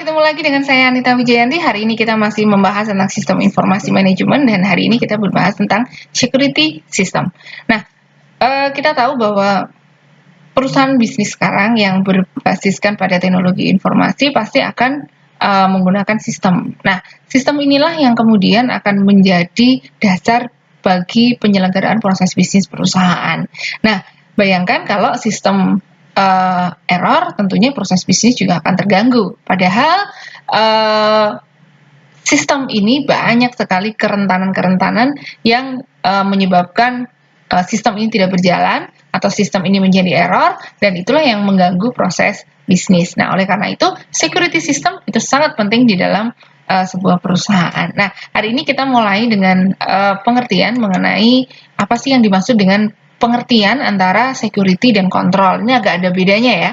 ketemu lagi dengan saya Anita Wijayanti. Hari ini kita masih membahas tentang sistem informasi manajemen dan hari ini kita berbahas tentang security system. Nah, kita tahu bahwa perusahaan bisnis sekarang yang berbasiskan pada teknologi informasi pasti akan menggunakan sistem. Nah, sistem inilah yang kemudian akan menjadi dasar bagi penyelenggaraan proses bisnis perusahaan. Nah, bayangkan kalau sistem error, tentunya proses bisnis juga akan terganggu. Padahal sistem ini banyak sekali kerentanan-kerentanan yang menyebabkan sistem ini tidak berjalan atau sistem ini menjadi error, dan itulah yang mengganggu proses bisnis. Nah, oleh karena itu, security system itu sangat penting di dalam sebuah perusahaan. Nah, hari ini kita mulai dengan pengertian mengenai apa sih yang dimaksud dengan pengertian antara security dan kontrol. Ini agak ada bedanya ya.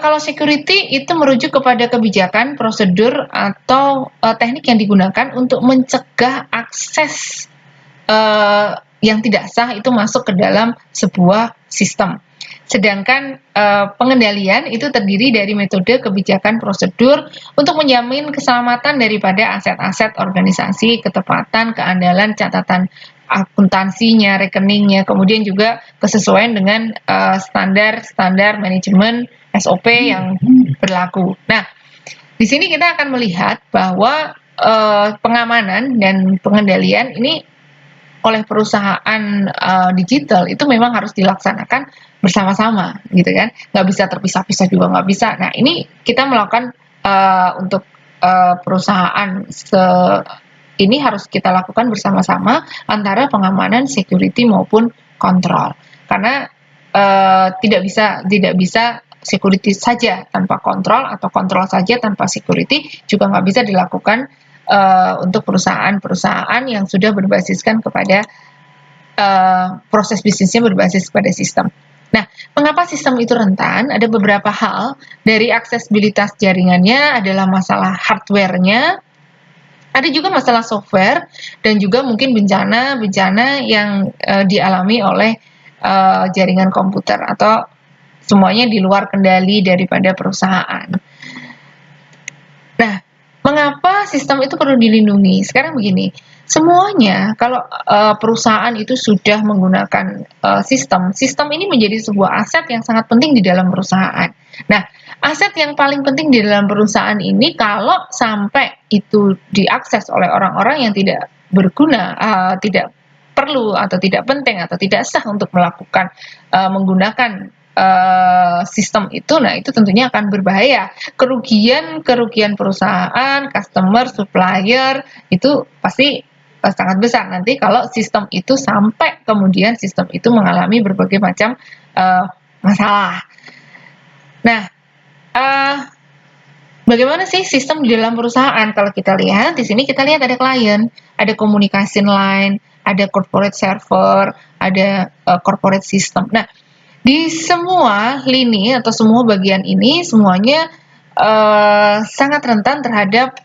Kalau security itu merujuk kepada kebijakan, prosedur, atau teknik yang digunakan untuk mencegah akses yang tidak sah itu masuk ke dalam sebuah sistem. Sedangkan pengendalian itu terdiri dari metode, kebijakan, prosedur untuk menjamin keselamatan daripada aset-aset organisasi, ketepatan, keandalan, catatan akuntansinya, rekeningnya, kemudian juga kesesuaian dengan standar manajemen SOP yang berlaku. Nah, di sini kita akan melihat bahwa pengamanan dan pengendalian ini oleh perusahaan digital itu memang harus dilaksanakan bersama-sama, gitu kan? Nggak bisa terpisah-pisah juga nggak bisa. Nah, ini kita melakukan untuk perusahaan ini harus kita lakukan bersama-sama antara pengamanan, security maupun kontrol. Karena tidak bisa security saja tanpa kontrol atau kontrol saja tanpa security juga nggak bisa dilakukan untuk perusahaan-perusahaan yang sudah berbasiskan kepada proses bisnisnya berbasis pada sistem. Nah, mengapa sistem itu rentan? Ada beberapa hal. Dari aksesibilitas jaringannya adalah masalah hardware-nya, ada juga masalah software, dan juga mungkin bencana yang dialami oleh jaringan komputer atau semuanya di luar kendali daripada perusahaan. Nah, mengapa sistem itu perlu dilindungi? Sekarang begini, semuanya kalau perusahaan itu sudah menggunakan sistem ini menjadi sebuah aset yang sangat penting di dalam perusahaan. Nah, aset yang paling penting di dalam perusahaan ini kalau sampai itu diakses oleh orang-orang yang tidak berguna, tidak perlu atau tidak penting atau tidak sah untuk melakukan menggunakan sistem itu, nah itu tentunya akan berbahaya. Kerugian perusahaan, customer, supplier itu pasti sangat besar nanti kalau sistem itu sampai kemudian sistem itu mengalami berbagai macam masalah. Nah, bagaimana sih sistem di dalam perusahaan? Kalau kita lihat di sini, kita lihat ada klien, ada communication line, ada corporate server, ada corporate system. Nah, di semua lini atau semua bagian ini semuanya sangat rentan terhadap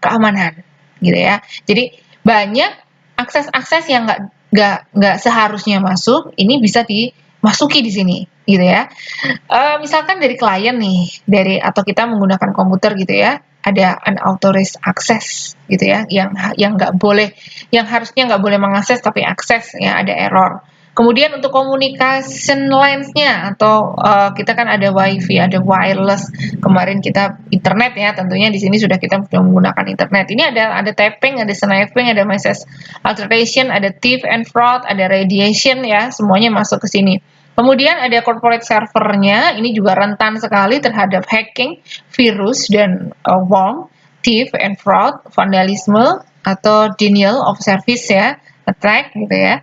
keamanan, gitu ya. Jadi banyak akses-akses yang nggak seharusnya masuk, ini bisa dimasuki di sini, gitu ya. Misalkan dari klien nih, atau kita menggunakan komputer gitu ya, ada unauthorized access gitu ya, yang nggak boleh, yang harusnya nggak boleh mengakses tapi akses ya, ada error. Kemudian untuk communication lines-nya atau kita kan ada wifi, ada wireless. Kemarin kita internet ya, tentunya di sini sudah menggunakan internet. Ini ada tapping, ada sniping, ada message alteration, ada thief and fraud, ada radiation ya, semuanya masuk ke sini. Kemudian ada corporate servernya, ini juga rentan sekali terhadap hacking, virus, dan worm, thief and fraud, vandalisme, atau denial of service ya, attack gitu ya.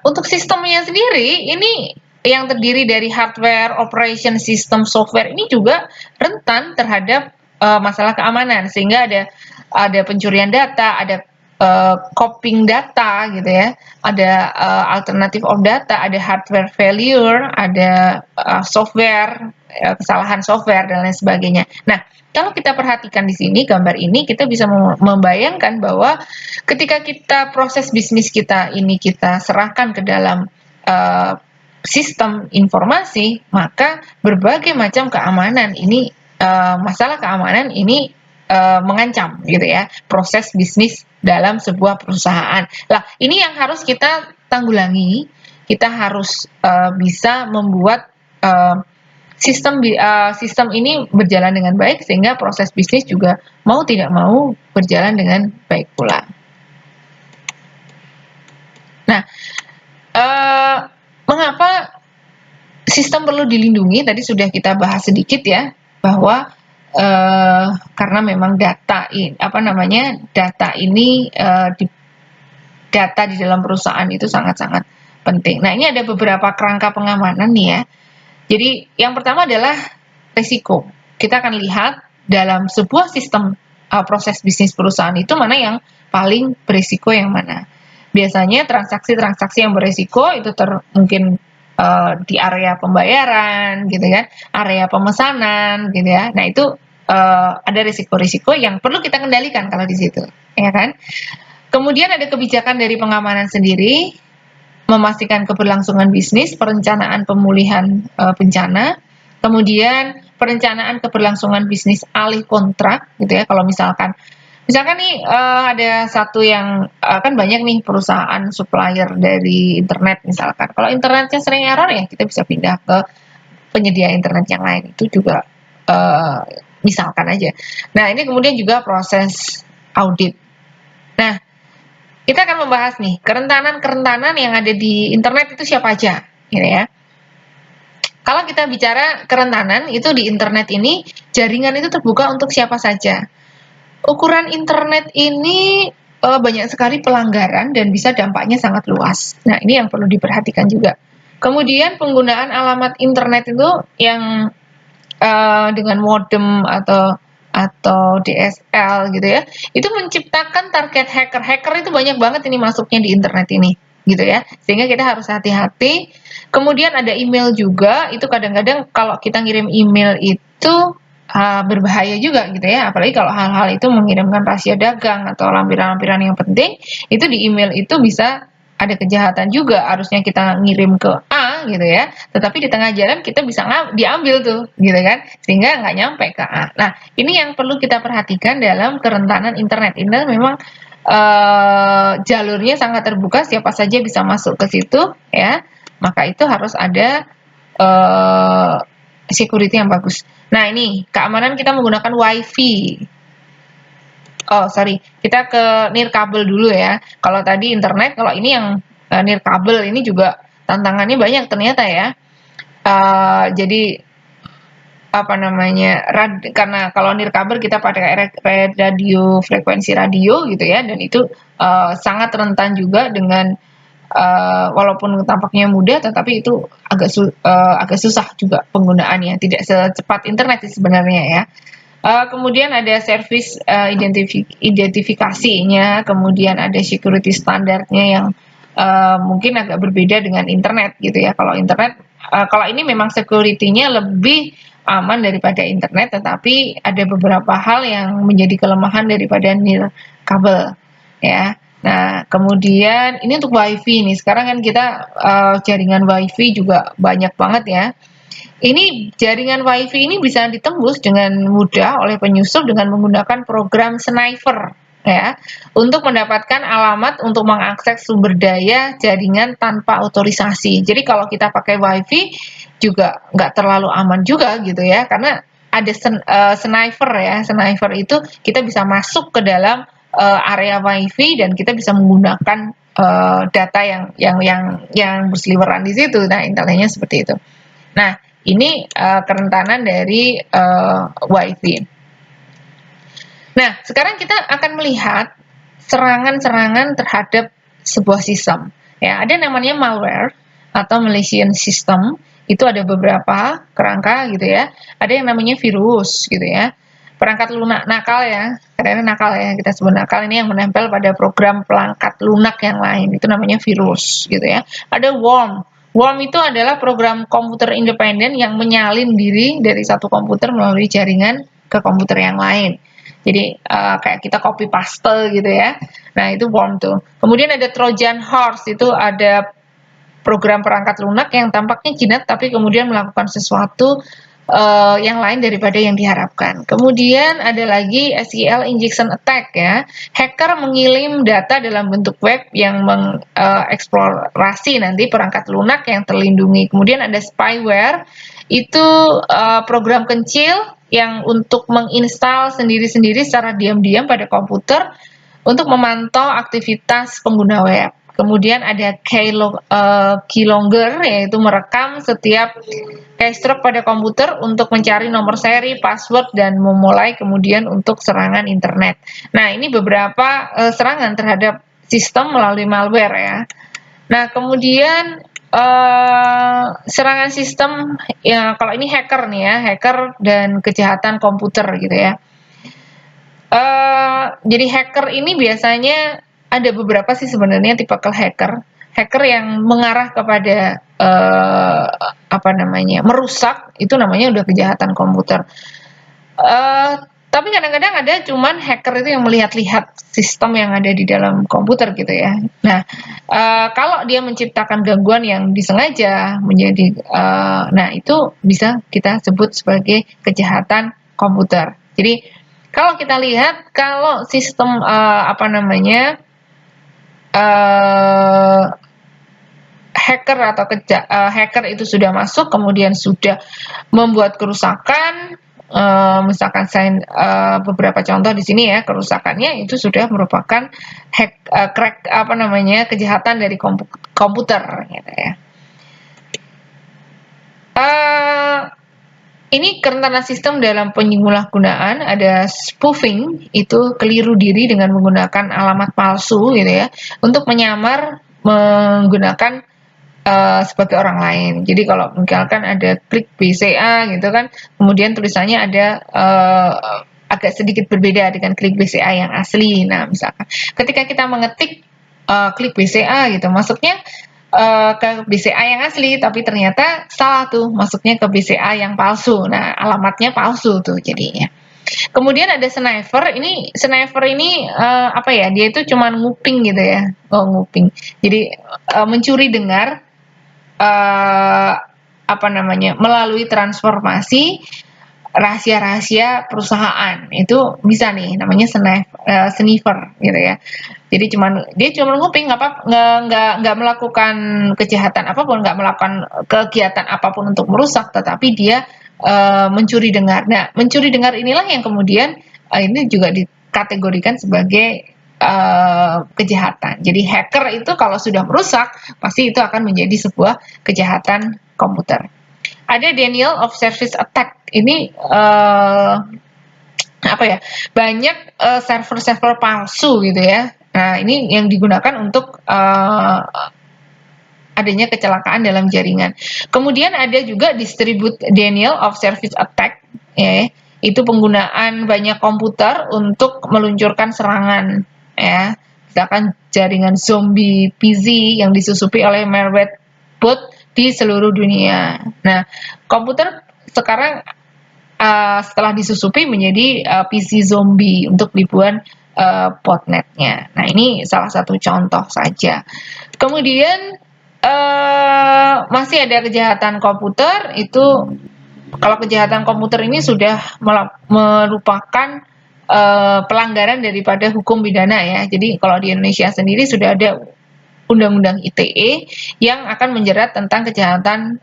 Untuk sistemnya sendiri, ini yang terdiri dari hardware, operation system, software, ini juga rentan terhadap masalah keamanan, sehingga ada pencurian data, ada copying data gitu ya, ada alternative of data, ada hardware failure, ada software, kesalahan software, dan lain sebagainya. Nah, kalau kita perhatikan di sini, gambar ini, kita bisa membayangkan bahwa ketika kita proses bisnis kita ini kita serahkan ke dalam sistem informasi, maka berbagai macam keamanan ini masalah keamanan ini mengancam gitu ya proses bisnis dalam sebuah perusahaan. Lah, ini yang harus kita tanggulangi. Kita harus bisa membuat sistem ini berjalan dengan baik sehingga proses bisnis juga mau tidak mau berjalan dengan baik pula. Nah, mengapa sistem perlu dilindungi? Tadi sudah kita bahas sedikit ya, bahwa karena memang data ini data di dalam perusahaan itu sangat-sangat penting. Nah, ini ada beberapa kerangka pengamanan nih ya. Jadi yang pertama adalah risiko. Kita akan lihat dalam sebuah sistem proses bisnis perusahaan itu mana yang paling berisiko yang mana. Biasanya transaksi-transaksi yang berisiko itu mungkin di area pembayaran gitu kan, area pemesanan gitu ya. Nah, itu ada risiko-risiko yang perlu kita kendalikan kalau di situ, ya kan? Kemudian ada kebijakan dari pengamanan sendiri, memastikan keberlangsungan bisnis, perencanaan pemulihan bencana, kemudian perencanaan keberlangsungan bisnis alih kontrak gitu ya. Kalau misalkan nih ada satu yang kan banyak nih perusahaan supplier dari internet misalkan. Kalau internetnya sering error ya kita bisa pindah ke penyedia internet yang lain. Itu juga misalkan aja. Nah, ini kemudian juga proses audit. Nah, kita akan membahas nih kerentanan-kerentanan yang ada di internet itu siapa aja, gitu ya. Kalau kita bicara kerentanan itu di internet ini, jaringan itu terbuka untuk siapa saja. Ukuran internet ini banyak sekali pelanggaran dan bisa dampaknya sangat luas. Nah, ini yang perlu diperhatikan juga. Kemudian penggunaan alamat internet itu yang dengan modem atau DSL gitu ya, itu menciptakan target hacker. Hacker itu banyak banget ini masuknya di internet ini, gitu ya. Sehingga kita harus hati-hati. Kemudian ada email juga, itu kadang-kadang kalau kita ngirim email itu berbahaya juga gitu ya. Apalagi kalau hal-hal itu mengirimkan rahasia dagang atau lampiran-lampiran yang penting, itu di email itu bisa ada kejahatan juga. Harusnya kita ngirim ke A gitu ya, tetapi di tengah jalan kita bisa diambil tuh gitu kan, sehingga nggak nyampe ke A. Nah, ini yang perlu kita perhatikan dalam kerentanan internet. Ini memang jalurnya sangat terbuka, siapa saja bisa masuk ke situ ya, maka itu harus ada security yang bagus. Nah, ini keamanan kita menggunakan WiFi. Oh, sorry, kita ke nirkabel dulu ya. Kalau tadi internet, kalau ini yang nirkabel ini juga tantangannya banyak ternyata ya. Jadi apa namanya, karena kalau nirkabel kita pakai radio, frekuensi radio gitu ya, dan itu sangat rentan juga dengan walaupun tampaknya mudah, tetapi itu agak susah juga penggunaannya, tidak secepat internet sebenarnya ya. Kemudian ada service identifikasinya, kemudian ada security standarnya yang mungkin agak berbeda dengan internet gitu ya. Kalau internet, kalau ini memang security-nya lebih aman daripada internet, tetapi ada beberapa hal yang menjadi kelemahan daripada nirkabel ya. Nah, kemudian ini untuk WiFi nih. Sekarang kan kita jaringan WiFi juga banyak banget ya. Ini jaringan WiFi ini bisa ditembus dengan mudah oleh penyusup dengan menggunakan program sniper ya, untuk mendapatkan alamat untuk mengakses sumber daya jaringan tanpa otorisasi. Jadi kalau kita pakai WiFi juga nggak terlalu aman juga gitu ya, karena ada sniper ya. Sniper itu kita bisa masuk ke dalam area WiFi dan kita bisa menggunakan data yang berseliweran di situ. Nah, intinya seperti itu. Nah, ini kerentanan dari WiFi. Nah, sekarang kita akan melihat serangan-serangan terhadap sebuah sistem. Ya, ada namanya malware atau malicious system. Itu ada beberapa kerangka gitu ya. Ada yang namanya virus gitu ya. Perangkat lunak nakal ya. Kadang-kadang nakal ya, kita sebut nakal, ini yang menempel pada program perangkat lunak yang lain. Itu namanya virus gitu ya. Ada worm. Worm itu adalah program komputer independen yang menyalin diri dari satu komputer melalui jaringan ke komputer yang lain. Jadi kayak kita copy paste gitu ya. Nah, itu worm tuh. Kemudian ada Trojan horse, itu ada program perangkat lunak yang tampaknya jinak tapi kemudian melakukan sesuatu yang lain daripada yang diharapkan. Kemudian ada lagi SEL injection attack ya. Hacker mengirim data dalam bentuk web yang mengeksplorasi nanti perangkat lunak yang terlindungi. Kemudian ada spyware, itu program kecil yang untuk menginstal sendiri-sendiri secara diam-diam pada komputer untuk memantau aktivitas pengguna web. Kemudian ada keylogger, yaitu merekam setiap keystroke pada komputer untuk mencari nomor seri, password, dan memulai kemudian untuk serangan internet. Nah, ini beberapa serangan terhadap sistem melalui malware ya. Nah, kemudian serangan sistem, ya kalau ini hacker nih ya, hacker dan kejahatan komputer gitu ya. Jadi hacker ini biasanya ada beberapa sih sebenarnya tipikal hacker. Hacker yang mengarah kepada apa namanya, merusak, itu namanya udah kejahatan komputer. Tapi kadang-kadang ada cuman hacker itu yang melihat-lihat sistem yang ada di dalam komputer gitu ya. Nah, kalau dia menciptakan gangguan yang disengaja menjadi, nah itu bisa kita sebut sebagai kejahatan komputer. Jadi kalau kita lihat, kalau sistem apa namanya, hacker itu sudah masuk, kemudian sudah membuat kerusakan, misalkan saya beberapa contoh di sini ya, kerusakannya itu sudah merupakan crack apa namanya, kejahatan dari komputer gitu ya. Ini kerentanan sistem dalam penyalahgunaan, ada spoofing, itu keliru diri dengan menggunakan alamat palsu gitu ya, untuk menyamar menggunakan sebagai orang lain. Jadi kalau misalkan ada klik BCA gitu kan, kemudian tulisannya ada agak sedikit berbeda dengan klik BCA yang asli. Nah, misalkan ketika kita mengetik klik BCA gitu, masuknya ke BCA yang asli, tapi ternyata salah tuh, masuknya ke BCA yang palsu. Nah, alamatnya palsu tuh jadinya. Kemudian ada sniper. Sniper ini apa ya? Dia itu cuman nguping gitu ya. Oh, nguping. Jadi mencuri dengar apa namanya, melalui transformasi rahasia-rahasia perusahaan. Itu bisa nih, namanya sniffer gitu ya. Jadi dia cuma nguping, nggak melakukan kejahatan apapun, nggak melakukan kegiatan apapun untuk merusak, tetapi dia mencuri dengar. Nah, mencuri dengar inilah yang kemudian ini juga dikategorikan sebagai kejahatan. Jadi hacker itu kalau sudah merusak, pasti itu akan menjadi sebuah kejahatan komputer. Ada denial of service attack. Ini apa ya? Banyak server-server palsu gitu ya. Nah, ini yang digunakan untuk adanya kecelakaan dalam jaringan. Kemudian ada juga distribute denial of service attack, ya. Itu penggunaan banyak komputer untuk meluncurkan serangan, ya. Misalkan jaringan zombie PC yang disusupi oleh malware bot di seluruh dunia. Nah, komputer sekarang setelah disusupi menjadi PC zombie untuk ribuan botnetnya. Nah, ini salah satu contoh saja. Kemudian masih ada kejahatan komputer. Itu kalau kejahatan komputer ini sudah merupakan pelanggaran daripada hukum pidana ya. Jadi kalau di Indonesia sendiri sudah ada Undang-Undang ITE yang akan menjerat tentang kejahatan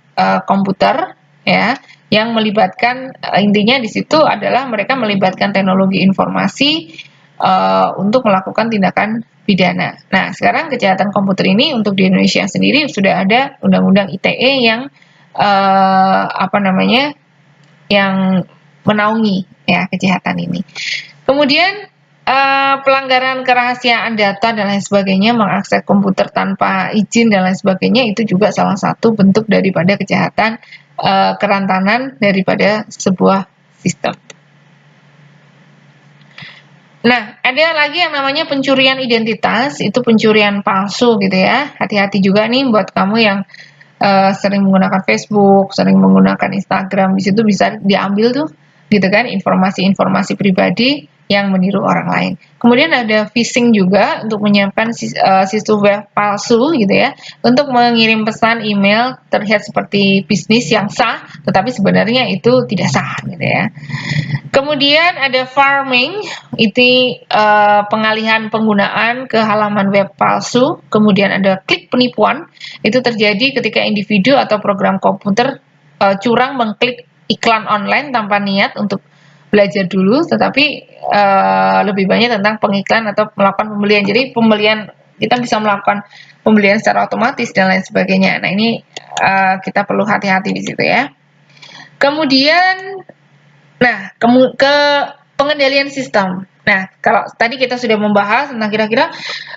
komputer ya, yang melibatkan intinya di situ adalah mereka melibatkan teknologi informasi untuk melakukan tindakan pidana. Nah, sekarang kejahatan komputer ini untuk di Indonesia sendiri sudah ada Undang-Undang ITE yang apa namanya, yang menaungi ya kejahatan ini. Kemudian pelanggaran kerahasiaan data dan lain sebagainya, mengakses komputer tanpa izin dan lain sebagainya, itu juga salah satu bentuk daripada kejahatan kerentanan daripada sebuah sistem. Nah, ada lagi yang namanya pencurian identitas, itu pencurian palsu gitu ya. Hati-hati juga nih buat kamu yang sering menggunakan Facebook, sering menggunakan Instagram, di situ bisa diambil tuh gitu kan, informasi-informasi pribadi yang meniru orang lain. Kemudian ada phishing juga untuk menyiapkan situs web palsu gitu ya, untuk mengirim pesan email terlihat seperti bisnis yang sah, tetapi sebenarnya itu tidak sah gitu ya. Kemudian ada farming, itu pengalihan penggunaan ke halaman web palsu. Kemudian ada klik penipuan, itu terjadi ketika individu atau program komputer curang mengklik iklan online tanpa niat untuk belajar dulu, tetapi lebih banyak tentang pengiklan atau melakukan pembelian. Jadi pembelian, kita bisa melakukan pembelian secara otomatis dan lain sebagainya. Nah ini kita perlu hati-hati di situ ya. Kemudian, nah ke pengendalian sistem. Nah, kalau tadi kita sudah membahas tentang kira-kira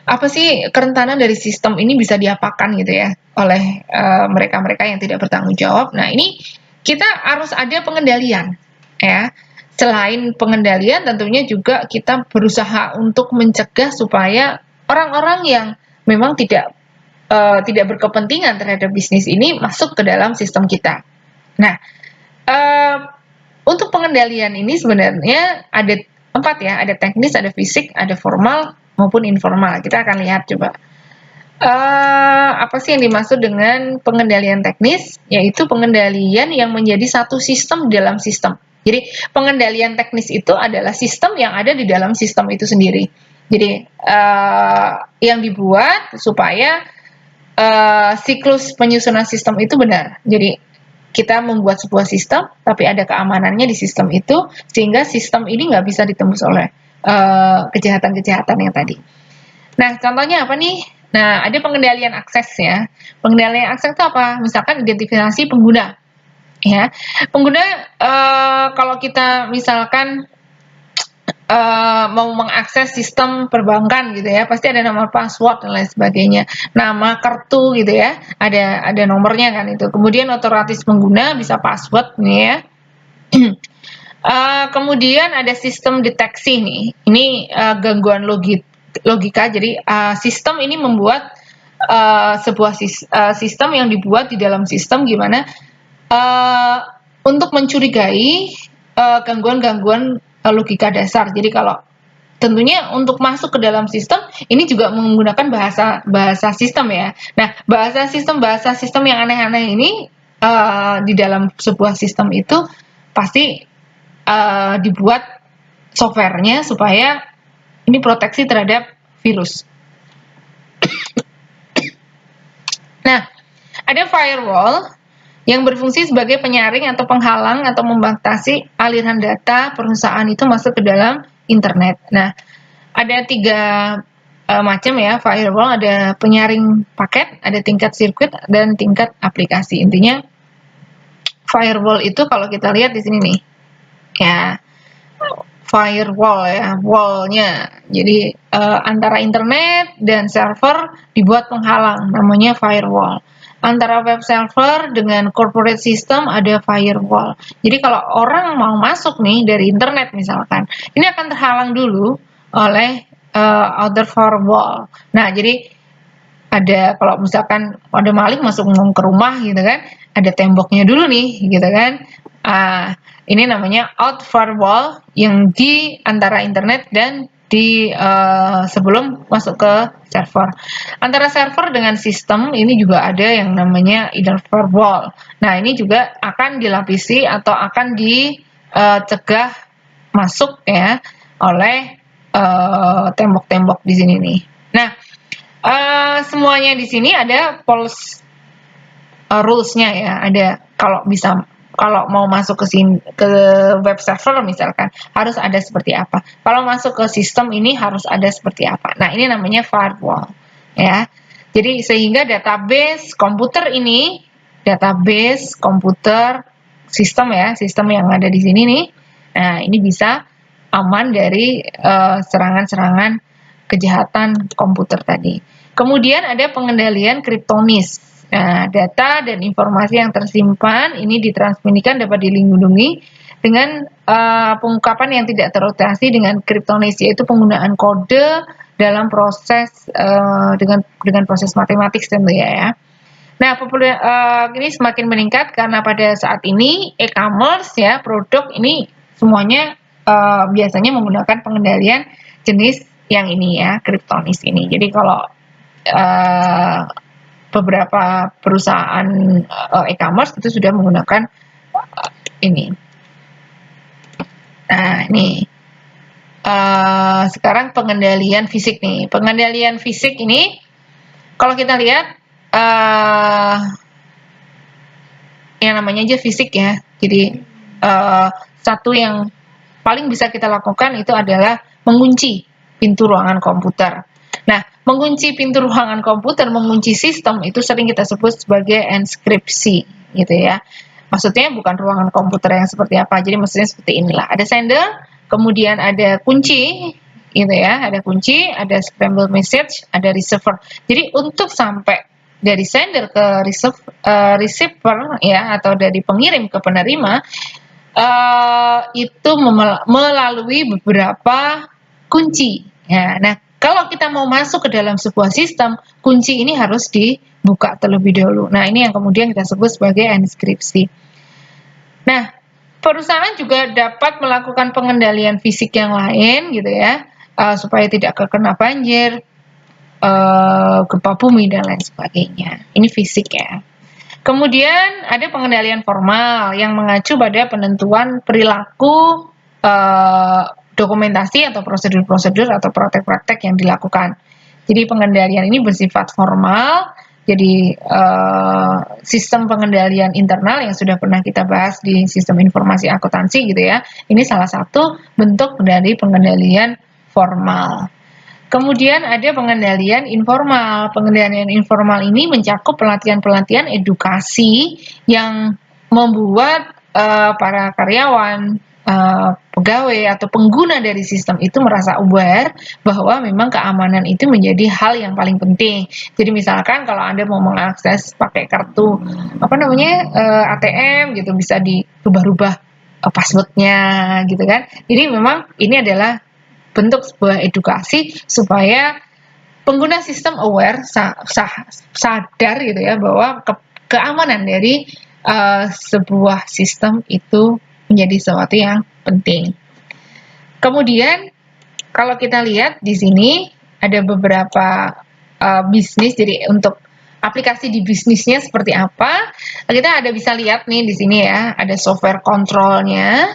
apa sih kerentanan dari sistem ini bisa diapakan gitu ya oleh mereka-mereka yang tidak bertanggung jawab. Nah, ini kita harus ada pengendalian ya. Selain pengendalian tentunya juga kita berusaha untuk mencegah supaya orang-orang yang memang tidak berkepentingan terhadap bisnis ini masuk ke dalam sistem kita. Nah, untuk pengendalian ini sebenarnya ada 4 ya, ada teknis, ada fisik, ada formal maupun informal. Kita akan lihat coba. Apa sih yang dimaksud dengan pengendalian teknis? Yaitu pengendalian yang menjadi satu sistem di dalam sistem. Jadi pengendalian teknis itu adalah sistem yang ada di dalam sistem itu sendiri. Jadi yang dibuat supaya siklus penyusunan sistem itu benar. Jadi kita membuat sebuah sistem, tapi ada keamanannya di sistem itu, sehingga sistem ini nggak bisa ditembus oleh kejahatan-kejahatan yang tadi. Nah, contohnya apa nih? Nah, ada pengendalian akses ya. Pengendalian akses itu apa? Misalkan identifikasi pengguna. Ya, pengguna kalau kita misalkan mau mengakses sistem perbankan gitu ya, pasti ada nama password dan lain sebagainya, nama kartu gitu ya, ada nomornya kan itu. Kemudian otomatis pengguna bisa password nih ya. Kemudian ada sistem deteksi nih, ini gangguan logika. Jadi sistem ini membuat sebuah sistem yang dibuat di dalam sistem gimana untuk mencurigai gangguan-gangguan logika dasar. Jadi kalau tentunya untuk masuk ke dalam sistem ini juga menggunakan bahasa sistem ya. Nah, bahasa sistem yang aneh-aneh ini di dalam sebuah sistem itu pasti dibuat softwarenya supaya ini proteksi terhadap virus. Nah, ada firewall yang berfungsi sebagai penyaring atau penghalang atau membatasi aliran data perusahaan itu masuk ke dalam internet. Nah, ada 3 macam ya firewall, ada penyaring paket, ada tingkat sirkuit, dan tingkat aplikasi. Intinya firewall itu kalau kita lihat di sini nih, ya firewall ya, wallnya. Jadi antara internet dan server dibuat penghalang, namanya firewall. Antara web server dengan corporate system ada firewall. Jadi kalau orang mau masuk nih dari internet misalkan, ini akan terhalang dulu oleh outer firewall. Nah, jadi ada kalau misalkan ada maling masuk ke rumah gitu kan, ada temboknya dulu nih gitu kan. Ini namanya out firewall yang di antara internet dan di sebelum masuk ke server. Antara server dengan sistem ini juga ada yang namanya inner firewall. Nah, ini juga akan dilapisi atau akan dicegah masuk ya oleh tembok-tembok di sini nih. Nah, semuanya di sini ada policy rules-nya ya, ada kalau mau masuk ke web server misalkan harus ada seperti apa. Kalau masuk ke sistem ini harus ada seperti apa. Nah, ini namanya firewall ya. Jadi sehingga database komputer sistem ya, sistem yang ada di sini nih. Nah, ini bisa aman dari serangan-serangan kejahatan komputer tadi. Kemudian ada pengendalian kriptonis. Nah, data dan informasi yang tersimpan ini ditransmisikan dapat dilindungi dengan pengungkapan yang tidak terotasi dengan kriptonis, yaitu penggunaan kode dalam proses dengan proses matematik tentunya ya. Nah, ini semakin meningkat karena pada saat ini e-commerce ya, produk ini semuanya biasanya menggunakan pengendalian jenis yang ini ya, kriptonis ini. Jadi kalau beberapa perusahaan e-commerce itu sudah menggunakan ini. Nah, ini sekarang pengendalian fisik nih. Pengendalian fisik ini kalau kita lihat yang namanya aja fisik ya. Jadi satu yang paling bisa kita lakukan itu adalah mengunci pintu ruangan komputer. Nah, mengunci pintu ruangan komputer, mengunci sistem itu sering kita sebut sebagai enskripsi, gitu ya. Maksudnya bukan ruangan komputer yang seperti apa, jadi maksudnya seperti inilah. Ada sender, kemudian ada kunci, gitu ya, ada kunci, ada scramble message, ada receiver. Jadi untuk sampai dari sender ke receiver ya, atau dari pengirim ke penerima, itu melalui beberapa kunci. Ya, nah, kalau kita mau masuk ke dalam sebuah sistem, kunci ini harus dibuka terlebih dahulu. Nah, ini yang kemudian kita sebut sebagai enskripsi. Nah, perusahaan juga dapat melakukan pengendalian fisik yang lain, gitu ya, supaya tidak terkena banjir, gempa bumi dan lain sebagainya. Ini fisik ya. Kemudian ada pengendalian formal yang mengacu pada penentuan perilaku, dokumentasi atau prosedur-prosedur atau praktek-praktek yang dilakukan. Jadi pengendalian ini bersifat formal. Jadi sistem pengendalian internal yang sudah pernah kita bahas di sistem informasi akuntansi gitu ya. Ini salah satu bentuk dari pengendalian formal. Kemudian ada pengendalian informal. Pengendalian informal ini mencakup pelatihan-pelatihan edukasi yang membuat para karyawan, pegawai atau pengguna dari sistem itu merasa aware bahwa memang keamanan itu menjadi hal yang paling penting. Jadi misalkan kalau Anda mau mengakses pakai kartu ATM gitu, bisa dirubah-rubah passwordnya gitu kan. Jadi memang ini adalah bentuk sebuah edukasi supaya pengguna sistem aware, sadar gitu ya bahwa keamanan dari sebuah sistem itu menjadi sesuatu yang penting. Kemudian kalau kita lihat di sini ada beberapa bisnis, jadi untuk aplikasi di bisnisnya seperti apa, kita ada bisa lihat nih di sini ya, ada software controlnya.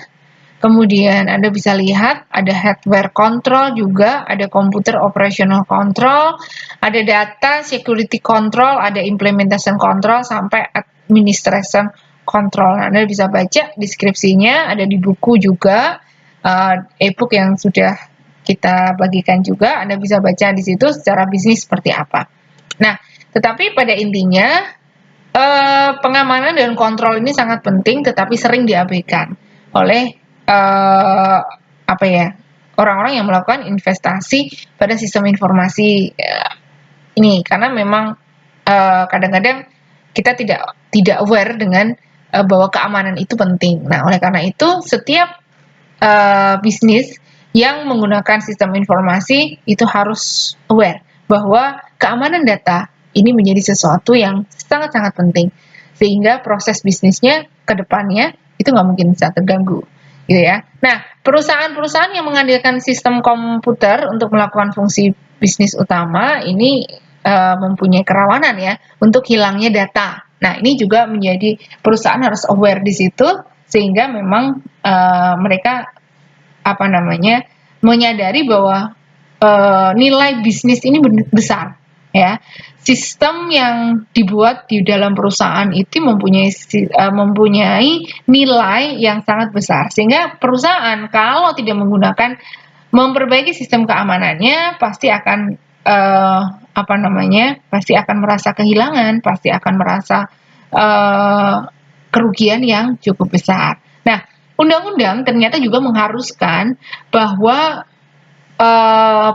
Kemudian Anda bisa lihat ada hardware control juga, ada computer operational control, ada data security control, ada implementation control, sampai administration control. Nah, Anda bisa baca deskripsinya, ada di buku juga, e-book yang sudah kita bagikan juga, Anda bisa baca di situ secara bisnis seperti apa. Nah, tetapi pada intinya pengamanan dan kontrol ini sangat penting, tetapi sering diabaikan oleh orang-orang yang melakukan investasi pada sistem informasi ini, karena memang kadang-kadang kita tidak aware dengan bahwa keamanan itu penting. Nah, oleh karena itu setiap bisnis yang menggunakan sistem informasi itu harus aware bahwa keamanan data ini menjadi sesuatu yang sangat-sangat penting, sehingga proses bisnisnya ke depannya itu nggak mungkin bisa terganggu. Gitu ya. Nah, perusahaan-perusahaan yang mengandalkan sistem komputer untuk melakukan fungsi bisnis utama ini mempunyai kerawanan ya untuk hilangnya data. Nah, ini juga menjadi perusahaan harus aware di situ, sehingga memang mereka menyadari bahwa nilai bisnis ini besar ya. Sistem yang dibuat di dalam perusahaan itu mempunyai nilai yang sangat besar, sehingga perusahaan kalau tidak memperbaiki sistem keamanannya pasti akan pasti akan merasa kehilangan, pasti akan merasa kerugian yang cukup besar. Nah, undang-undang ternyata juga mengharuskan bahwa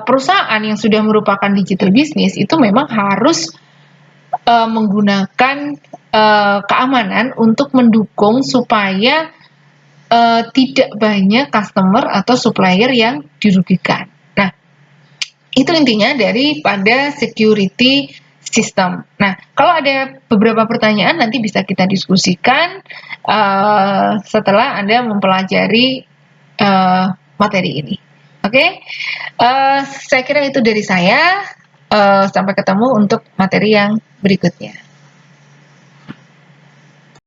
perusahaan yang sudah merupakan digital business itu memang harus menggunakan keamanan untuk mendukung supaya tidak banyak customer atau supplier yang dirugikan. Nah, itu intinya daripada security system. Nah, kalau ada beberapa pertanyaan nanti bisa kita diskusikan setelah Anda mempelajari materi ini. Oke, saya kira itu dari saya. Sampai ketemu untuk materi yang berikutnya.